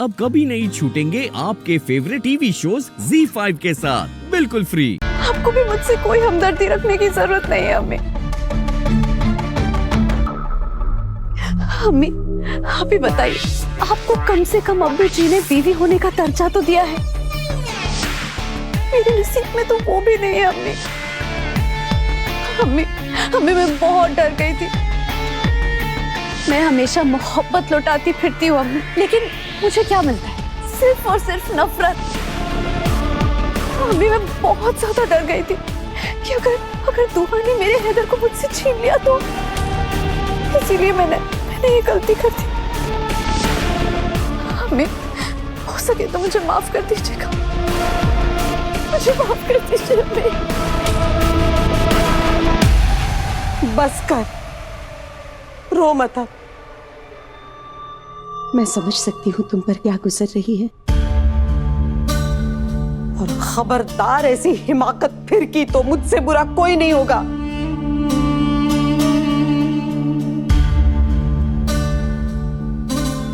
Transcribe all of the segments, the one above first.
अब कभी नहीं छूटेंगे आपके फेवरेट टीवी शोज ZEE5 के साथ बिल्कुल फ्री। आपको भी मुझसे कोई हमदर्दी रखने की जरूरत नहीं है अम्मी। अम्मी आप ही बताइए, आपको कम से कम अब्बू जी ने बीवी होने का दर्जा तो दिया है। मेरे नसीब में तो वो भी नहीं है अम्मी। अम्मी अम्मी मैं बहुत डर गई थी। मैं हमेशा मोहब्बत लौटाती फिरती हूँ अम्मी, लेकिन मुझे क्या मिलता है? सिर्फ और सिर्फ नफरत। अम्मी मैं बहुत ज्यादा डर गई थी कि अगर दुआ ने मेरे हैदर को मुझसे छीन लिया तो, इसीलिए मैंने ये गलती कर दी। अम्मी हो सके तो मुझे माफ कर दीजिएगा, मुझे माफ कर दीजिए अम्मी। बस कर, रो मत अब। मैं समझ सकती हूँ तुम पर क्या गुजर रही है, और खबरदार ऐसी हिमाकत फिर की तो मुझसे बुरा कोई नहीं होगा।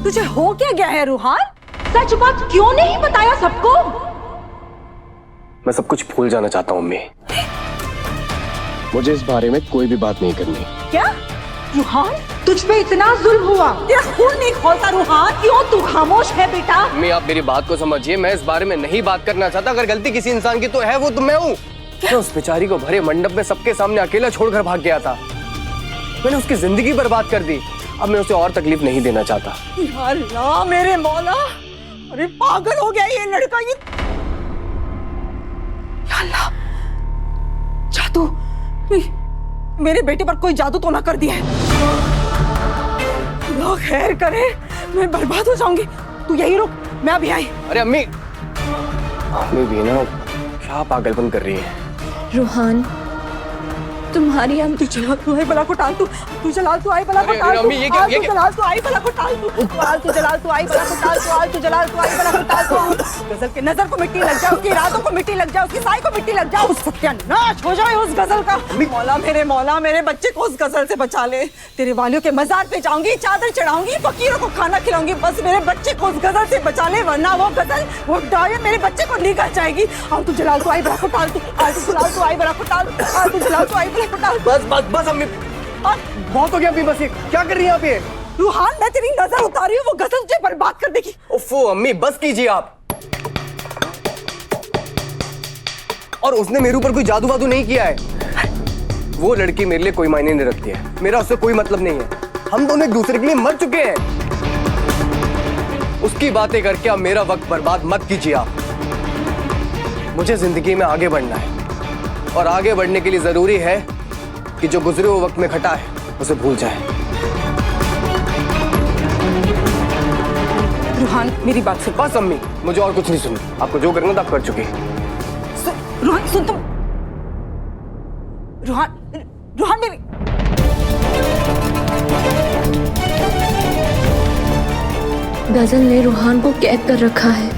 तुझे हो क्या गया है रूहान? सच बात क्यों नहीं बताया सबको? मैं सब कुछ भूल जाना चाहता हूँ अम्मी। मुझे इस बारे में कोई भी बात नहीं करनी। क्या रूहान, तुझ पे इतना जुल्म हुआ, तेरा खून नहीं खौलता रूहान? क्यों तू खामोश है बेटा? अम्मी आप मेरी बात को समझिए, मैं इस बारे में नहीं बात करना चाहता। अगर गलती किसी इंसान की तो है वो तो मैं हूँ। मैं उस बेचारी को भरे मंडप में सबके सामने अकेला छोड़कर भाग गया था। मैंने उसकी जिंदगी बर्बाद कर दी। अब मैं उसे और तकलीफ नहीं देना चाहता। या अल्लाह मेरे मौला, अरे पागल हो गया ये लड़का। ये या अल्लाह, जादू, मेरे बेटे पर कोई जादू तो ना कर दिया है। अल्लाह खैर करे, मैं बर्बाद हो जाऊंगी। तू यही रुक, मैं अभी आई। अरे अम्मी, अम्मी भी ना क्या पागलपन कर रही है। रूहान तुम्हारी तू चला तू आई बला को टाल, तू चला तू आई बला को टाल, अम्मी ये क्या? तू चला तू आई बला को टाल, तू चला तू आई बला को टाल, तू चला तू आई बला को टाल। गजल के नजर को मिट्टी लग जाए, उसकी इरादों को मिट्टी लग जाए, उसकी साई को मिट्टी लग जाए, उस सत्यानाश हो जाए उस गजल का। मौला मेरे बच्चे को उस गजल से बचा ले। तेरे वालियों के मजार पे जाऊंगी, चादर चढ़ाऊंगी, फकीरों को खाना खिलाऊंगी, बस मेरे बच्चे को उस गजल से बचा ले, वरना वो गजल वो डायन मेरे बच्चे को निगल जाएगी। और तू जलाल तू आई बला को टाल, तू जलाल तू आई बला को टाल, तू जलाल तू आई बला को टाल। बस बस बस अम्मी, बहुत हो गया अम्मी। बस ये क्या कर रही हैं आप? ये रूहान मैं तेरी नजर उतारी हूँ, वो गजल तुझे बर्बाद कर देगी। ओफो अम्मी बस कीजिए आप। और उसने मेरे ऊपर कोई जादू वादू नहीं किया है। वो लड़की मेरे लिए कोई मायने नहीं रखती है, मेरा उससे कोई मतलब नहीं है। हम दोनों एक दूसरे के लिए मर चुके हैं। उसकी बातें करके अब मेरा वक्त बर्बाद मत कीजिए आप। मुझे जिंदगी में आगे बढ़ना है, और आगे बढ़ने के लिए जरूरी है कि जो गुजरे हुए वक्त में घटा है उसे भूल जाए। रूहान मेरी बात सुन। बस अम्मी, मुझे और कुछ नहीं सुनना। आपको जो करना था आप कर चुके हैं। रूहान सुन तुम। रूहान मेरी गजल ने रूहान को कैद कर रखा है।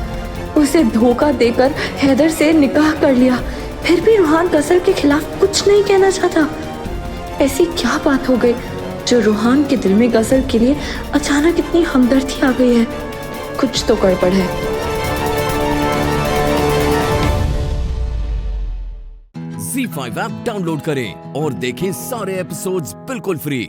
उसे धोखा देकर हैदर से निकाह कर लिया, फिर भी रूहान गजल के खिलाफ कुछ नहीं कहना चाहता। ऐसी क्या बात हो गई जो रूहान के दिल में गजल के लिए अचानक इतनी हमदर्दी आ गई है? कुछ तो गड़बड़ है। ZEE5 ऐप डाउनलोड करें और देखें सारे एपिसोड्स बिल्कुल फ्री।